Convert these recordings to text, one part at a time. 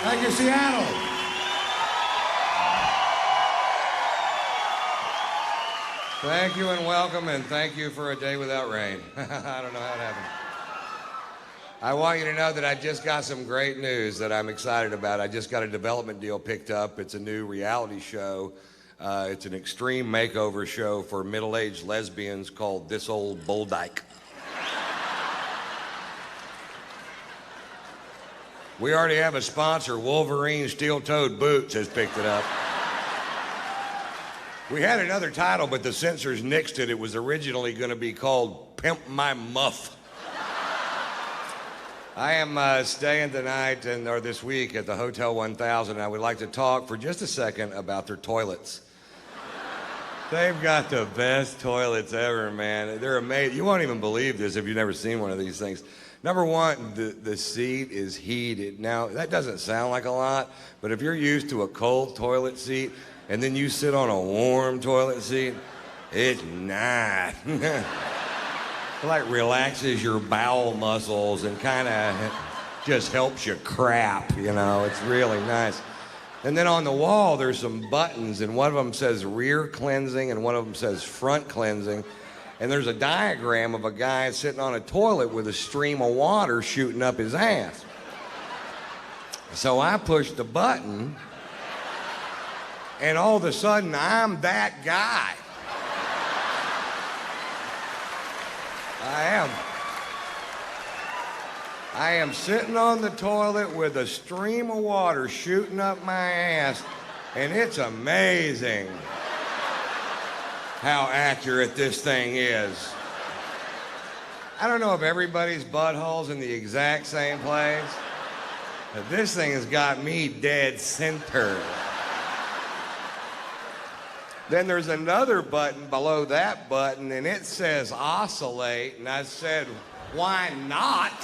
Thank you, Seattle. Thank you and welcome, and thank you for a day without rain. I don't know how it happened. I want you to know that I just got some great news that I'm excited about. I just got a development deal picked up. It's a new reality show. It's an extreme makeover show for middle-aged lesbians called This Old Bull Dyke. We already have a sponsor. Wolverine Steel-Toed Boots has picked it up. We had another title, but the censors nixed it. It was originally going to be called Pimp My Muff. I am staying tonight or this week at the Hotel 1000. I would like to talk for just a second about their toilets. They've got the best toilets ever, man. They're amazing. You won't even believe this if you've never seen one of these things. Number one, the seat is heated. Now, that doesn't sound like a lot, but if you're used to a cold toilet seat and then you sit on a warm toilet seat, it's nice. It like relaxes your bowel muscles and kind of just helps you crap, you know. It's really nice. And then on the wall, there's some buttons, and one of them says rear cleansing and one of them says front cleansing. And there's a diagram of a guy sitting on a toilet with a stream of water shooting up his ass. So I pushed the button, and all of a sudden, I'm that guy. I am sitting on the toilet with a stream of water shooting up my ass, and it's amazing how accurate this thing is. I don't know if everybody's butthole's in the exact same place, but this thing has got me dead center. Then there's another button below that button, and it says oscillate, and I said, why not?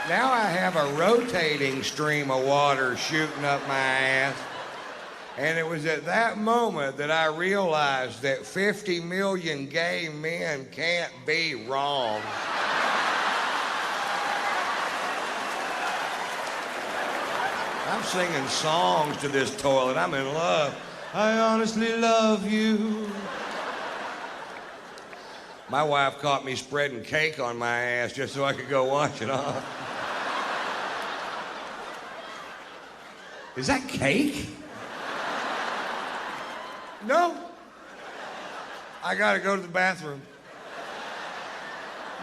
Now I have a rotating stream of water shooting up my ass. And it was at that moment that I realized that 50 million gay men can't be wrong. I'm singing songs to this toilet. I'm in love. I honestly love you. My wife caught me spreading cake on my ass just so I could go wash it off. Is that cake? No. I gotta go to the bathroom.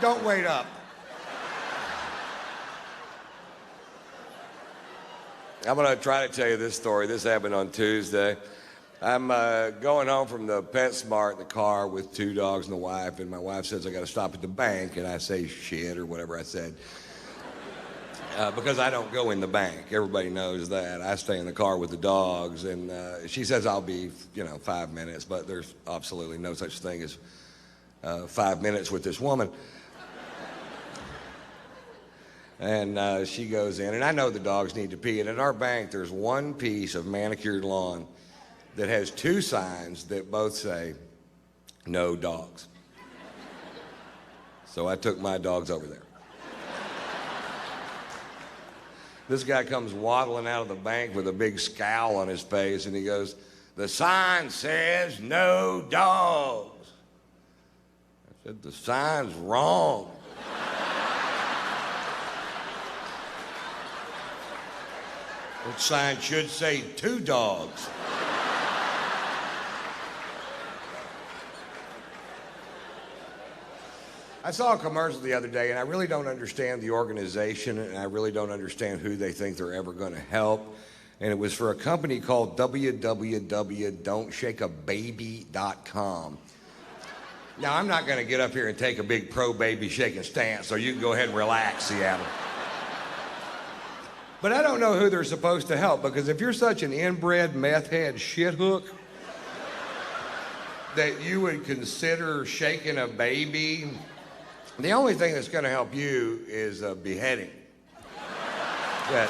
Don't wait up. I'm gonna try to tell you this story. This happened on Tuesday. I'm going home from the PetSmart in the car with two dogs and a wife, and my wife says I gotta stop at the bank, and I say shit or whatever I said. Because I don't go in the bank. Everybody knows that. I stay in the car with the dogs, and she says I'll be, 5 minutes, but there's absolutely no such thing as 5 minutes with this woman. And she goes in, and I know the dogs need to pee, and at our bank there's one piece of manicured lawn that has two signs that both say, no dogs. So I took my dogs over there. This guy comes waddling out of the bank with a big scowl on his face, and he goes, the sign says no dogs. I said, the sign's wrong. That sign should say two dogs. I saw a commercial the other day, and I really don't understand the organization, and I really don't understand who they think they're ever going to help. And it was for a company called www.don'tshakeababy.com. Now, I'm not going to get up here and take a big pro-baby shaking stance, so you can go ahead and relax, Seattle. But I don't know who they're supposed to help, because if you're such an inbred meth head shithook that you would consider shaking a baby, the only thing that's going to help you is a beheading. But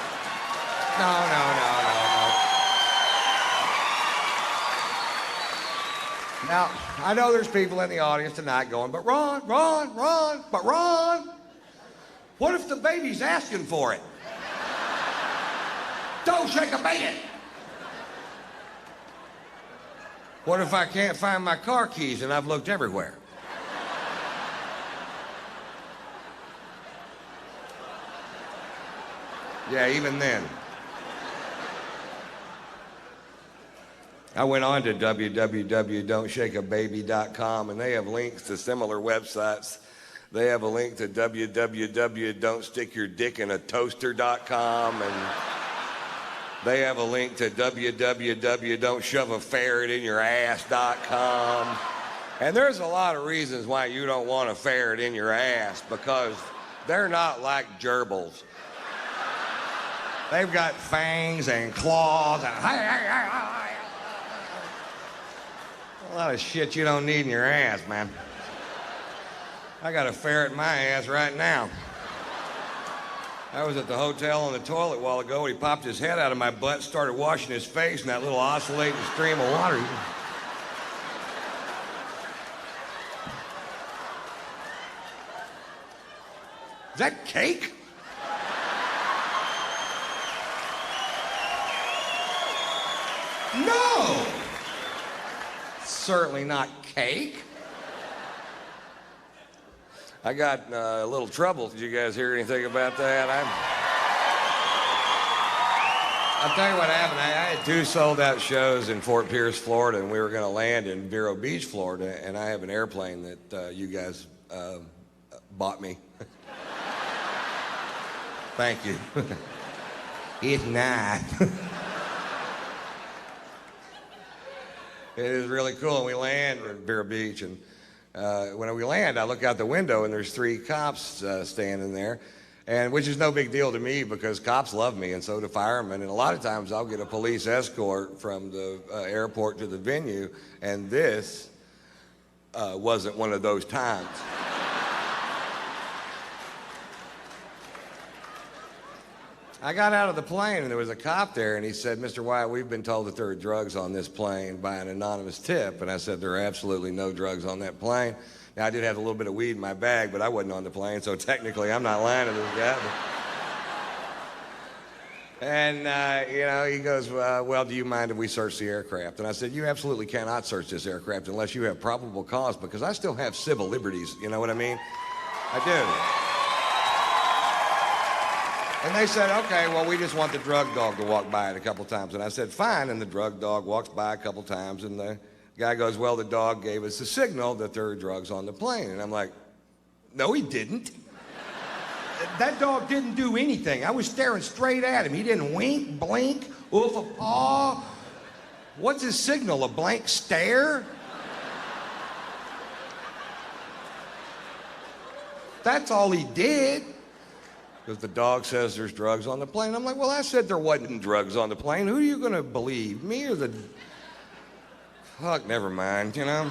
no. Now, I know there's people in the audience tonight going, but Ron, but Ron, what if the baby's asking for it? Don't shake a baby. What if I can't find my car keys and I've looked everywhere? Yeah, even then. I went on to www.don'tshakeababy.com, and they have links to similar websites. They have a link to www.don'tstickyourdickinaToaster.com, and they have a link to www.don'tshoveaferretinyourass.com. And there's a lot of reasons why you don't want a ferret in your ass, because they're not like gerbils. They've got fangs and claws and a lot of shit you don't need in your ass, man. I got a ferret in my ass right now. I was at the hotel on the toilet a while ago, and he popped his head out of my butt, started washing his face in that little oscillating stream of water. Is that cake? No! Certainly not cake. I got a little trouble. Did you guys hear anything about that? I'll tell you what happened. I had 2 sold-out shows in Fort Pierce, Florida, and we were going to land in Vero Beach, Florida, and I have an airplane that you guys bought me. Thank you. It's nice. It is really cool. And we land at Vero Beach, and when we land, I look out the window, and there's 3 cops standing there, and which is no big deal to me because cops love me, and so do firemen. And a lot of times I'll get a police escort from the airport to the venue, and this wasn't one of those times. I got out of the plane, and there was a cop there, and he said, "Mr. Wyatt, we've been told that there are drugs on this plane by an anonymous tip." And I said, "There are absolutely no drugs on that plane." Now, I did have a little bit of weed in my bag, but I wasn't on the plane, so technically I'm not lying to this guy. And, he goes, "Well, do you mind if we search the aircraft?" And I said, "You absolutely cannot search this aircraft unless you have probable cause, because I still have civil liberties." You know what I mean? I do. And they said, "Okay, well, we just want the drug dog to walk by it a couple times." And I said, "Fine." And the drug dog walks by a couple times, and the guy goes, "Well, the dog gave us a signal that there are drugs on the plane." And I'm like, "No, he didn't. That dog didn't do anything. I was staring straight at him. He didn't wink, blink, oof a paw. What's his signal, a blank stare? That's all he did." Because the dog says there's drugs on the plane. I'm like, "Well, I said there wasn't drugs on the plane. Who are you going to believe, me or the..." Fuck, never mind, you know?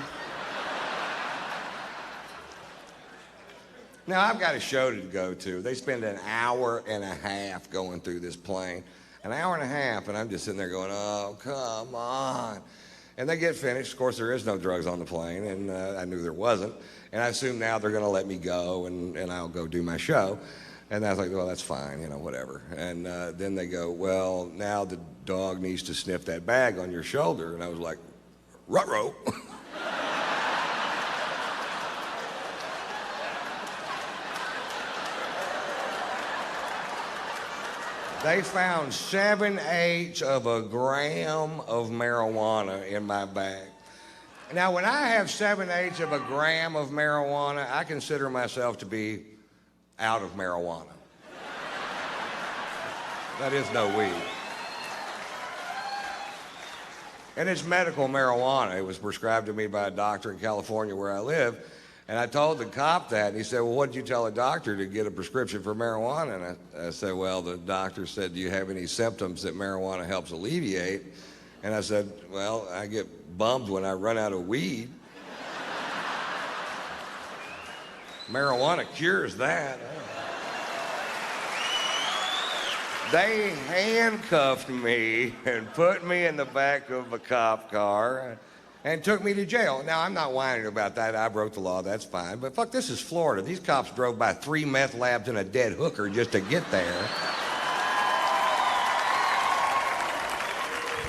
Now, I've got a show to go to. They spend an hour and a half going through this plane. An hour and a half, and I'm just sitting there going, "Oh, come on." And they get finished. Of course, there is no drugs on the plane, and I knew there wasn't. And I assume now they're going to let me go, and I'll go do my show. And I was like, "Well, that's fine, whatever." And then they go, "Well, now the dog needs to sniff that bag on your shoulder." And I was like, "Ruh-roh." They found 7/8 of a gram of marijuana in my bag. Now, when I have 7/8 of a gram of marijuana, I consider myself to be out of marijuana. That is no weed. And it's medical marijuana. It was prescribed to me by a doctor in California where I live. And I told the cop that, and he said, "Well, what did you tell a doctor to get a prescription for marijuana?" And I said, "Well, the doctor said, 'Do you have any symptoms that marijuana helps alleviate?' And I said, 'Well, I get bummed when I run out of weed.' Marijuana cures that." They handcuffed me and put me in the back of a cop car. and took me to jail. Now, I'm not whining about that. I broke the law. That's fine. But fuck, this is Florida. These cops drove by 3 meth labs and a dead hooker just to get there.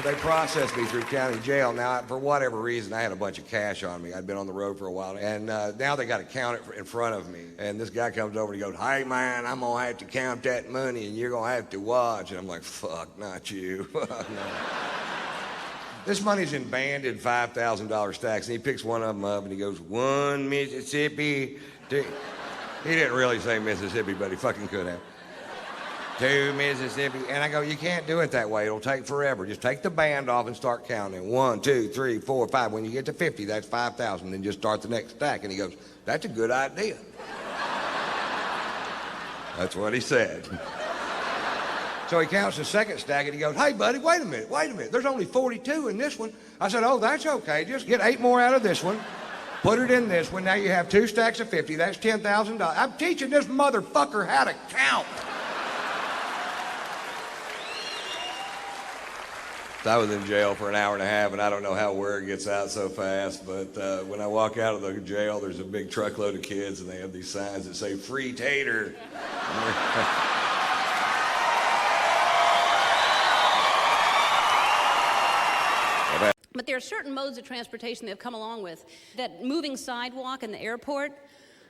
They processed me through county jail. Now, for whatever reason, I had a bunch of cash on me. I'd been on the road for a while. And now they got to count it in front of me. And this guy comes over and he goes, "Hey, man, I'm going to have to count that money and you're going to have to watch." And I'm like, "Fuck, not you." No. This money's in banded $5,000 stacks. And he picks one of them up and he goes, "One Mississippi." He didn't really say Mississippi, but he fucking could have. 2 Mississippi. And I go, "You can't do it that way. It'll take forever. Just take the band off and start counting. 1, 2, 3, 4, 5. When you get to 50, that's 5,000. Then just start the next stack." And he goes, "That's a good idea." That's what he said. So he counts the second stack and he goes, "Hey, buddy, wait a minute. There's only 42 in this one." I said, "Oh, that's okay. Just get 8 more out of this one. Put it in this one. Now you have 2 stacks of 50. That's $10,000. I'm teaching this motherfucker how to count." I was in jail for an hour and a half, and I don't know how word gets out so fast, but when I walk out of the jail, there's a big truckload of kids, and they have these signs that say, "Free tater." But there are certain modes of transportation that have come along with that moving sidewalk in the airport.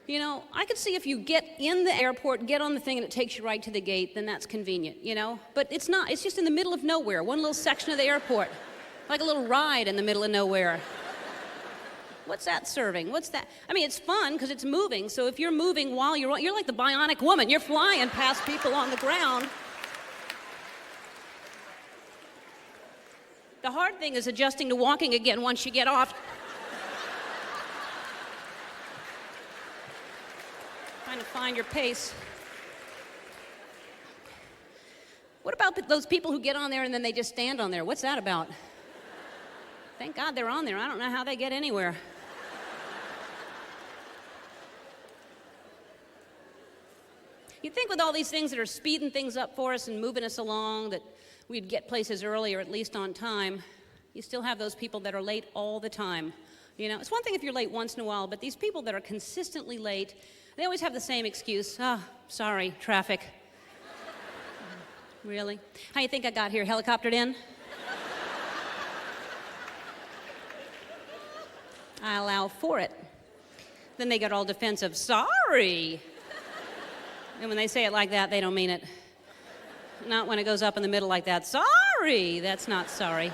You know, I could see if you get in the airport, get on the thing, and it takes you right to the gate, then that's convenient, you know? But it's not. It's just in the middle of nowhere, one little section of the airport. Like a little ride in the middle of nowhere. What's that serving? What's that? I mean, it's fun because it's moving, so if you're moving while you're like the bionic woman. You're flying past people on the ground. The hard thing is adjusting to walking again once you get off. Trying to find your pace. What about those people who get on there and then they just stand on there? What's that about? Thank God they're on there. I don't know how they get anywhere. You'd think with all these things that are speeding things up for us and moving us along that we'd get places early or at least on time. You still have those people that are late all the time. You know, it's one thing if you're late once in a while, but these people that are consistently late, they always have the same excuse. Sorry, traffic. Really? How you think I got here? Helicoptered in? I allow for it. Then they get all defensive. Sorry. And when they say it like that, they don't mean it. Not when it goes up in the middle like that. Sorry. That's not sorry.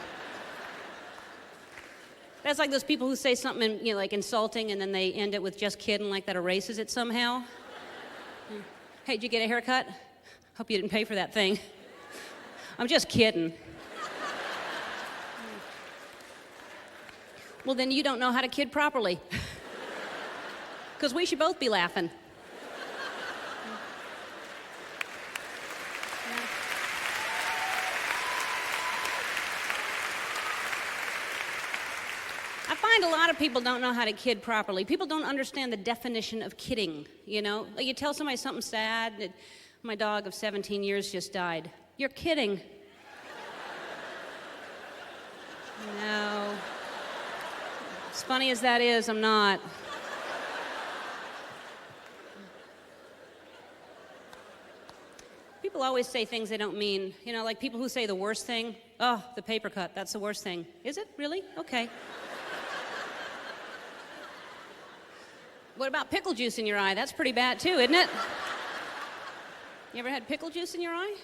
That's like those people who say something, you know, like insulting, and then they end it with "just kidding," like that erases it somehow. "Hey, did you get a haircut? Hope you didn't pay for that thing." "I'm just kidding." Well, then you don't know how to kid properly. Because we should both be laughing. I find a lot of people don't know how to kid properly. People don't understand the definition of kidding, you know? Like you tell somebody something sad, that my dog of 17 years just died. You're kidding. No. As funny as that is, I'm not. People always say things they don't mean. You know, like people who say the worst thing. "Oh, the paper cut, that's the worst thing." Is it? Really? Okay. What about pickle juice in your eye? That's pretty bad too, isn't it? You ever had pickle juice in your eye?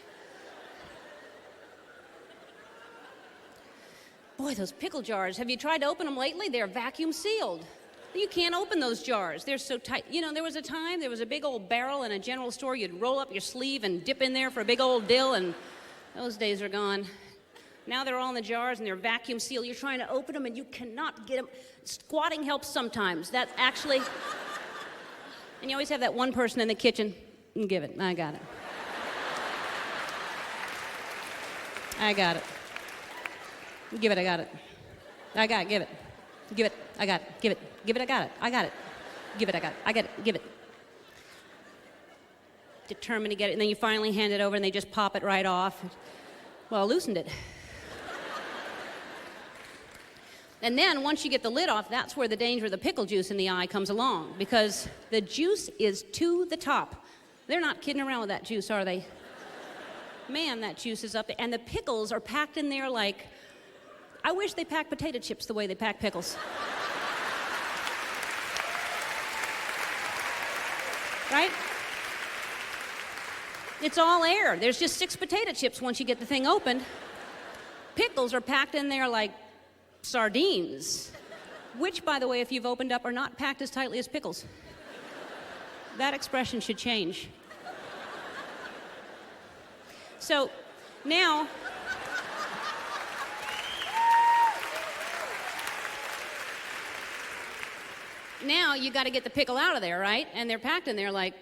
Boy, those pickle jars. Have you tried to open them lately? They're vacuum sealed. You can't open those jars. They're so tight. You know, there was a big old barrel in a general store. You'd roll up your sleeve and dip in there for a big old dill, and those days are gone. Now they're all in the jars and they're vacuum sealed. You're trying to open them and you cannot get them. Squatting helps sometimes. That's actually... And you always have that one person in the kitchen. Give it. I got it. I got it. Give it. I got it. I got it. Give it. Give it. I got it. Give it. Give it. I got it. I got it. Give it. I got it. I got it. Give it. Determined to get it. And then you finally hand it over and they just pop it right off. Well, I loosened it. And then once you get the lid off, that's where the danger of the pickle juice in the eye comes along, because the juice is to the top. They're not kidding around with that juice, are they? Man, that juice is up there. And the pickles are packed in there like, I wish they packed potato chips the way they pack pickles. Right? It's all air. There's just 6 potato chips once you get the thing opened. Pickles are packed in there like sardines, which, by the way, if you've opened up, are not packed as tightly as pickles. That expression should change. So now, you got to get the pickle out of there, right? And they're packed in there like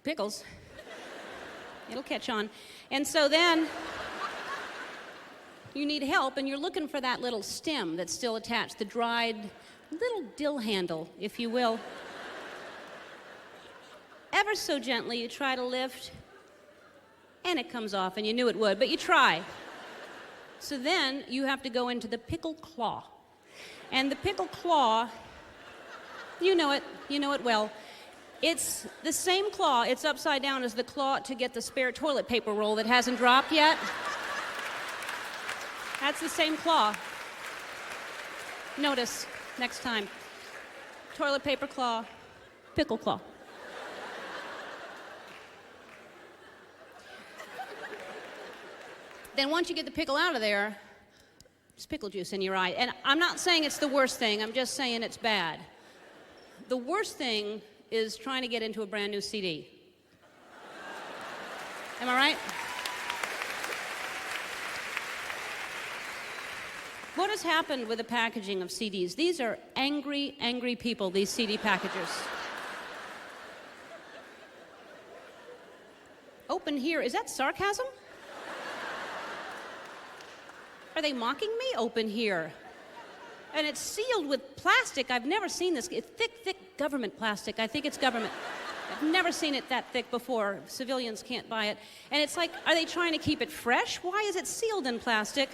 pickles. It'll catch on. And so then you need help, and you're looking for that little stem that's still attached, the dried little dill handle, if you will. Ever so gently, you try to lift, and it comes off, and you knew it would, but you try. So then you have to go into the pickle claw. And the pickle claw, you know it well. It's the same claw, it's upside down as the claw to get the spare toilet paper roll that hasn't dropped yet. That's the same claw. Notice next time. Toilet paper claw, pickle claw. Then once you get the pickle out of there, there's pickle juice in your eye. And I'm not saying it's the worst thing, I'm just saying it's bad. The worst thing is trying to get into a brand new CD. Am I right? What has happened with the packaging of CDs? These are angry, angry people, these CD packagers. Open here, is that sarcasm? Are they mocking me? Open here. And it's sealed with plastic. I've never seen this. It's thick, thick government plastic. I think it's government. I've never seen it that thick before. Civilians can't buy it. And it's like, are they trying to keep it fresh? Why is it sealed in plastic?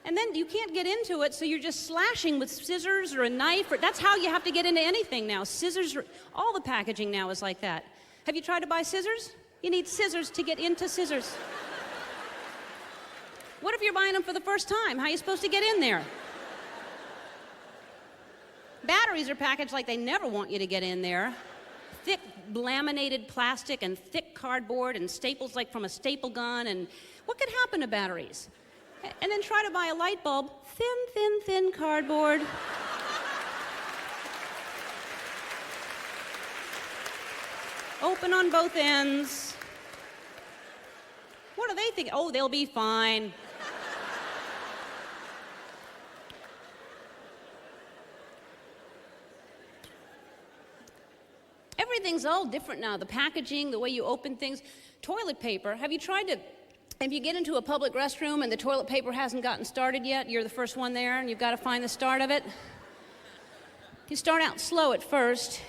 And then you can't get into it, so you're just slashing with scissors or a knife. That's how you have to get into anything now. Scissors, all the packaging now is like that. Have you tried to buy scissors? You need scissors to get into scissors. What if you're buying them for the first time? How are you supposed to get in there? Batteries are packaged like they never want you to get in there. Thick laminated plastic and thick cardboard and staples like from a staple gun. And what could happen to batteries? And then try to buy a light bulb. Thin cardboard. Open on both ends. What do they think? Oh, they'll be fine. Everything's all different now. The packaging, the way you open things. Toilet paper. Have you tried to, if you get into a public restroom and the toilet paper hasn't gotten started yet, you're the first one there and you've got to find the start of it? You start out slow at first.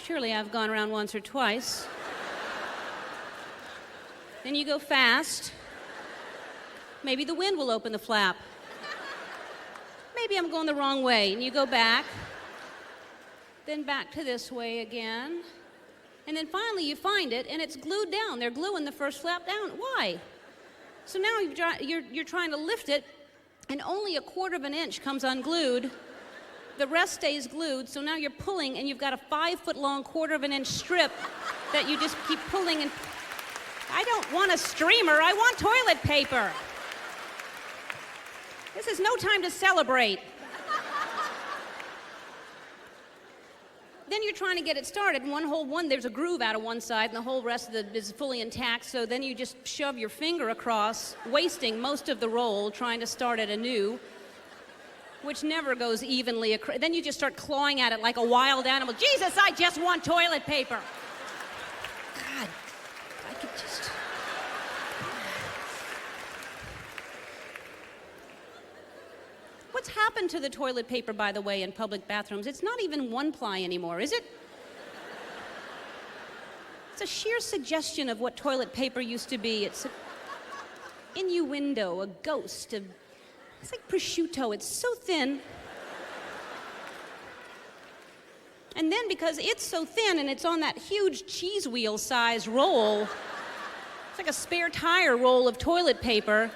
Surely I've gone around once or twice. Then you go fast. Maybe the wind will open the flap. Maybe I'm going the wrong way, and you go back. Then back to this way again. And then finally you find it, and it's glued down. They're gluing the first flap down. Why? So now you're trying to lift it, and only a quarter of an inch comes unglued. The rest stays glued, so now you're pulling, and you've got a 5-foot-long, quarter of an inch strip that you just keep pulling. And I don't want a streamer, I want toilet paper. This is no time to celebrate. Then you're trying to get it started, and there's a groove out of one side, and the whole rest of it is fully intact, so then you just shove your finger across, wasting most of the roll, trying to start it anew, which never goes evenly across. Then you just start clawing at it like a wild animal. Jesus, I just want toilet paper. God, I could just... What's happened to the toilet paper, by the way, in public bathrooms? It's not even 1-ply anymore, is it? It's a sheer suggestion of what toilet paper used to be. It's an innuendo, a ghost, it's like prosciutto. It's so thin. And then because it's so thin and it's on that huge cheese wheel size roll, it's like a spare tire roll of toilet paper.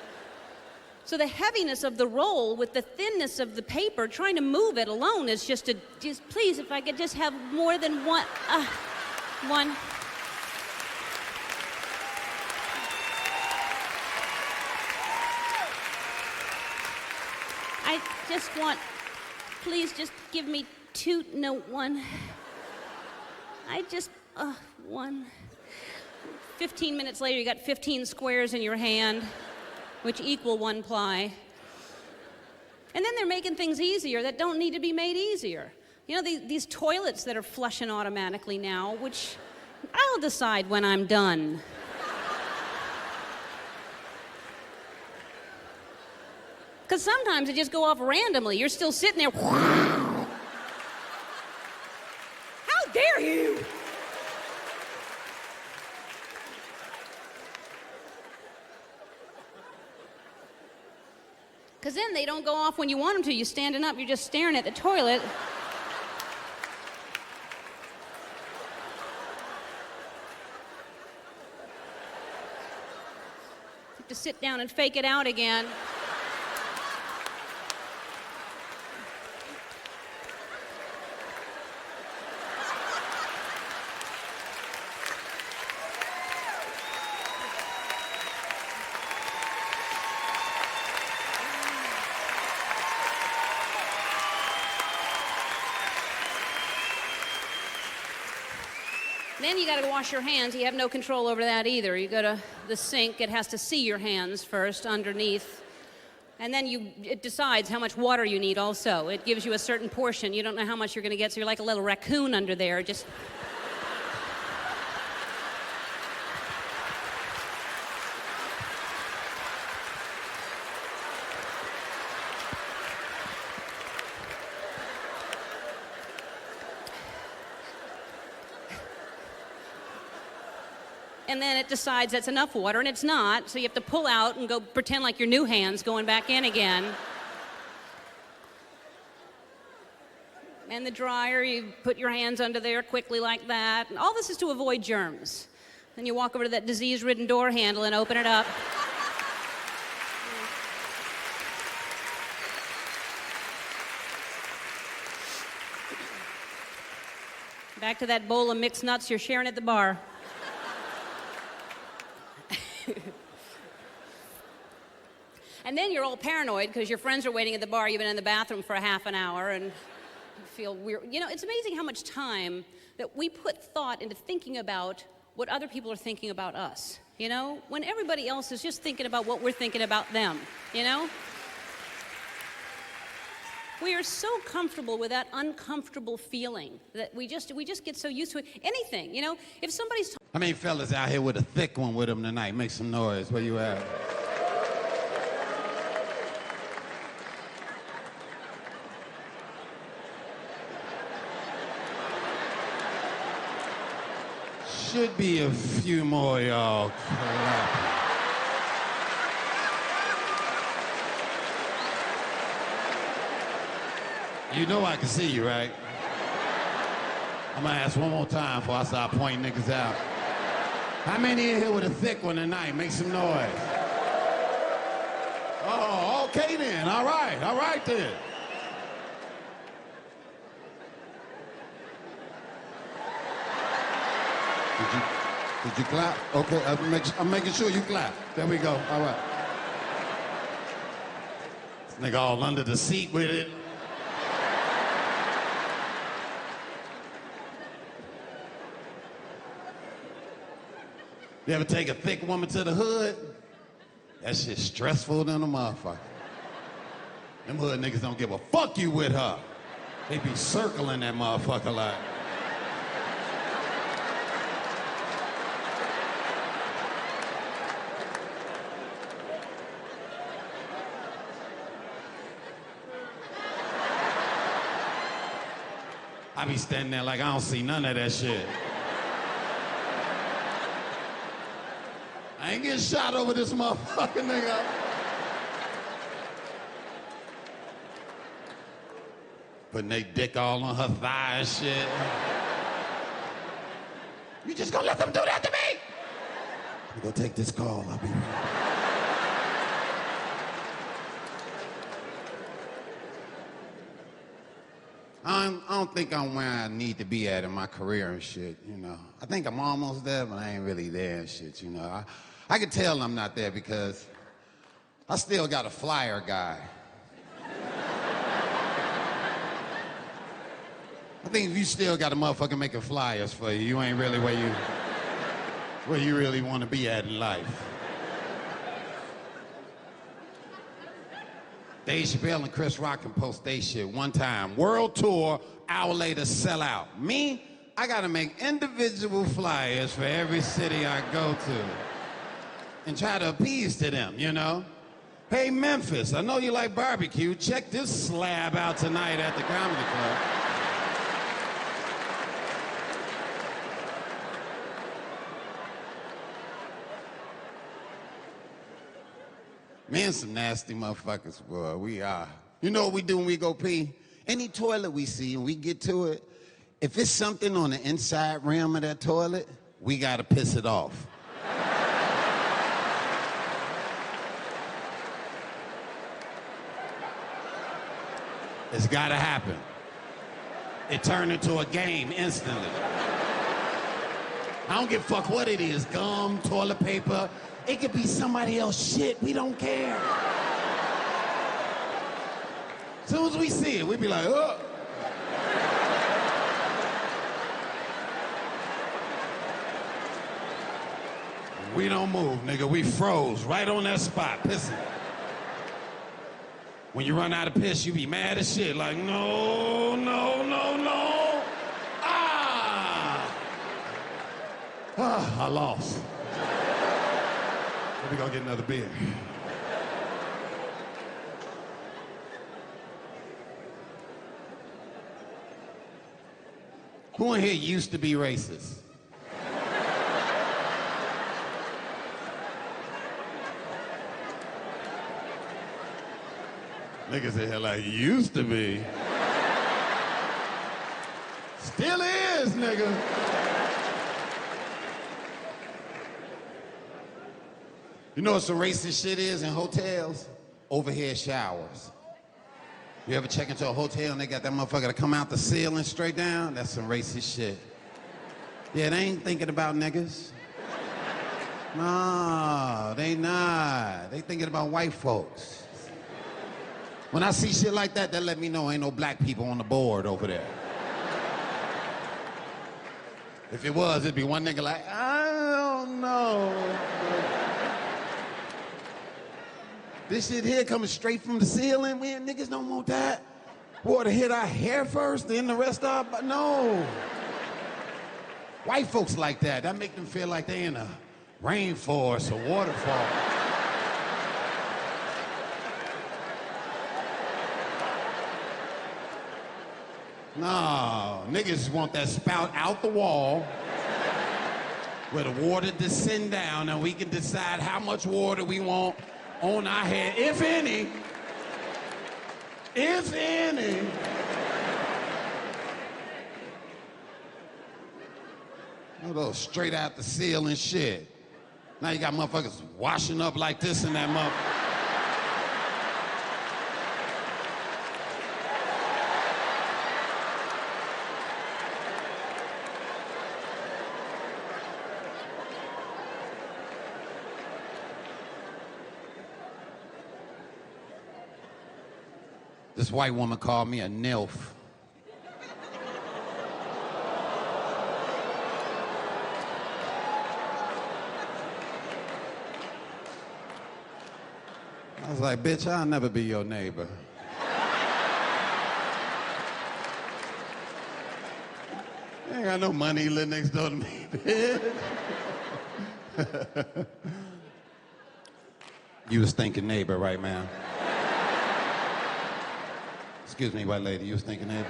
So the heaviness of the roll with the thinness of the paper, trying to move it alone is just please, if I could just have more than one. I just want, please just give me one. One. 15 minutes later, you got 15 squares in your hand, which equal 1 ply. And then they're making things easier that don't need to be made easier. You know, these toilets that are flushing automatically now, which I'll decide when I'm done. Because sometimes they just go off randomly. You're still sitting there. How dare you? Because then they don't go off when you want them to. You're standing up, you're just staring at the toilet. You have to sit down and fake it out again. Then you gotta wash your hands. You have no control over that either. You go to the sink, it has to see your hands first underneath. And then it decides how much water you need also. It gives you a certain portion. You don't know how much you're gonna get, so you're like a little raccoon under there, just... And then it decides that's enough water, and it's not, so you have to pull out and go pretend like your new hand's going back in again. And the dryer, you put your hands under there quickly like that. And all this is to avoid germs. Then you walk over to that disease-ridden door handle and open it up. Back to that bowl of mixed nuts you're sharing at the bar. And then you're all paranoid because your friends are waiting at the bar. You've been in the bathroom for a half an hour and you feel weird. You know, it's amazing how much time that we put thought into thinking about what other people are thinking about us, you know? When everybody else is just thinking about what we're thinking about them, you know? We are so comfortable with that uncomfortable feeling that we just get so used to it. Anything, you know? If somebody's... How many fellas out here with a thick one with them tonight? Make some noise. Where you at? Should be a few more y'all clapping. You know I can see you, right? I'm gonna ask one more time before I start pointing niggas out. How many in here with a thick one tonight? Make some noise. Oh, okay then. All right then. Did you clap? Okay, I'm making sure you clap. There we go. All right. This nigga all under the seat with it. You ever take a thick woman to the hood? That shit's stressful than a motherfucker. Them hood niggas don't give a fuck you with her. They be circling that motherfucker like. I be standing there like I don't see none of that shit. I ain't getting shot over this motherfucking nigga. Putting their dick all on her thigh and shit. You just gonna let them do that to me? I'm gonna take this call, I'll be right back. I don't think I'm where I need to be at in my career and shit, you know. I think I'm almost there, but I ain't really there and shit, you know. I can tell I'm not there because I still got a flyer guy. I think if you still got a motherfucker making flyers for you, you ain't really where you really want to be at in life. Dave Chappelle and Chris Rock can post they shit one time. World tour, hour later, sell out. Me, I gotta make individual flyers for every city I go to and try to appease to them, you know? Hey, Memphis, I know you like barbecue. Check this slab out tonight at the Comedy Club. Man, some nasty motherfuckers, boy. We are. You know what we do when we go pee? Any toilet we see and we get to it, if it's something on the inside rim of that toilet, we gotta piss it off. It's gotta happen. It turned into a game instantly. I don't give a fuck what it is, gum, toilet paper. It could be somebody else's shit, we don't care. As soon as we see it, we be like, oh. We don't move, nigga, we froze right on that spot, pissing. When you run out of piss, you be mad as shit, like, no, no, no, no. I lost. Let me go get another beer. Who in here used to be racist? Niggas in here like, used to be. Still is, nigga. You know what some racist shit is in hotels? Overhead showers. You ever check into a hotel and they got that motherfucker to come out the ceiling straight down? That's some racist shit. Yeah, they ain't thinking about niggas. No, they not. They thinking about white folks. When I see shit like that, that let me know ain't no black people on the board over there. If it was, it'd be one nigga like, I don't know. This shit here coming straight from the ceiling, man, niggas don't want that. Water hit our hair first, then the rest of our, no. White folks like that. That make them feel like they in a rainforest or waterfall. No, niggas want that spout out the wall where the water descend down and we can decide how much water we want on our head, if any. If any. Oh, those straight out the ceiling shit. Now you got motherfuckers washing up like this in that motherfucker. This white woman called me a NILF. I was like, bitch, I'll never be your neighbor. I ain't got no money, you live next door to me, bitch. You was thinking neighbor, right, ma'am? Excuse me, white lady, you was thinking neighbor?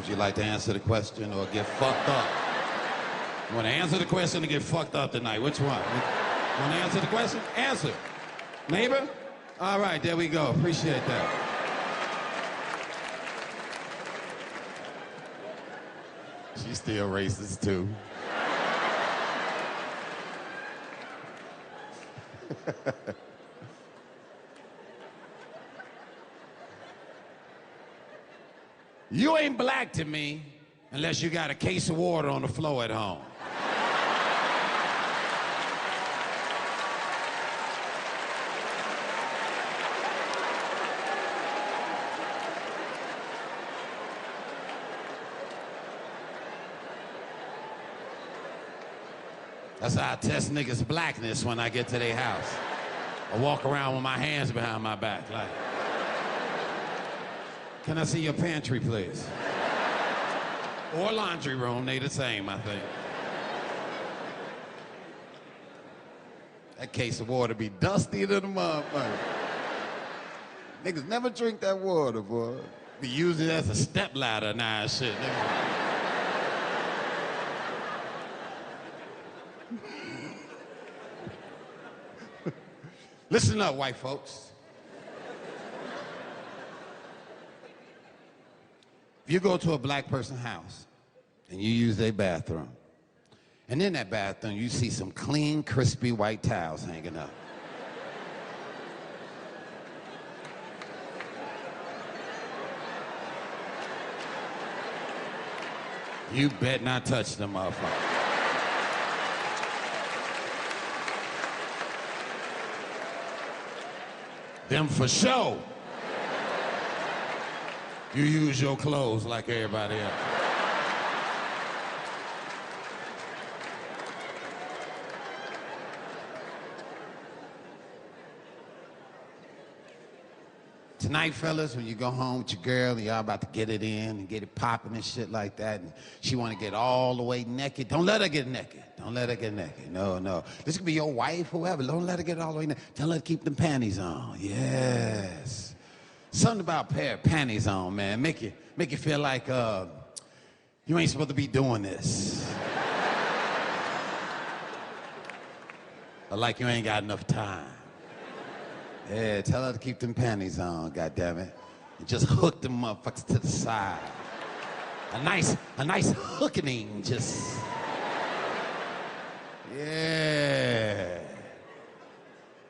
you like to answer the question or get fucked up? You want to answer the question or get fucked up tonight? Which one? You want to answer the question? Answer. Neighbor? All right, there we go. Appreciate that. She's still racist, too. You ain't black to me unless you got a case of water on the floor at home. That's how I test niggas' blackness when I get to their house. I walk around with my hands behind my back, like, can I see your pantry, please? Or laundry room, they the same, I think. That case of water be dusty to the motherfucker. Niggas never drink that water, boy. Be using it as a stepladder now and shit, nigga. Listen up, white folks. If you go to a black person's house and you use their bathroom, and in that bathroom you see some clean, crispy white towels hanging up. You bet not touch them motherfuckers. Them for sure. You use your clothes like everybody else. Tonight, fellas, when you go home with your girl and y'all about to get it in and get it popping and shit like that, and she want to get all the way naked, don't let her get naked. Don't let her get naked. No, no. This could be your wife, whoever. Don't let her get all the way naked. Tell her to keep them panties on. Yes. Something about a pair of panties on, man. Make you feel like you ain't supposed to be doing this. Or like you ain't got enough time. Yeah, tell her to keep them panties on, goddammit. And just hook them motherfuckers to the side. A nice hookening, just. Yeah.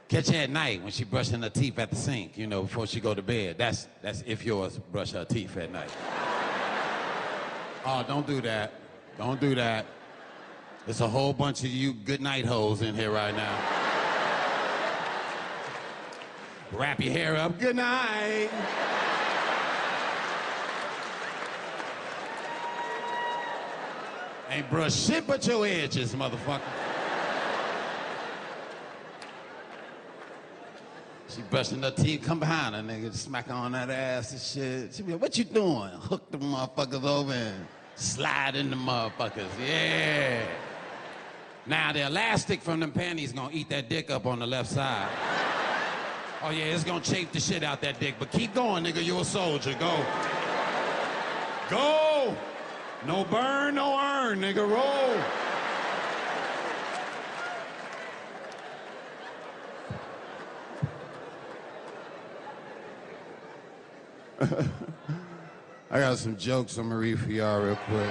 Catch her at night when she brushing her teeth at the sink, you know, before she go to bed. That's if yours brush her teeth at night. Oh, don't do that. Don't do that. There's a whole bunch of you good night hoes in here right now. Wrap your hair up. Good night. Ain't brush shit but your edges, motherfucker. She brushing her teeth, come behind her, nigga, smack her on that ass and shit. She be like, what you doing? Hook them motherfuckers over and slide in the motherfuckers, yeah. Now the elastic from them panties gonna eat that dick up on the left side. Oh yeah, it's gonna chafe the shit out that dick, but keep going, nigga, you a soldier, go. Go! No burn, no earn, nigga, roll. I got some jokes I'm gonna read for y'all real quick.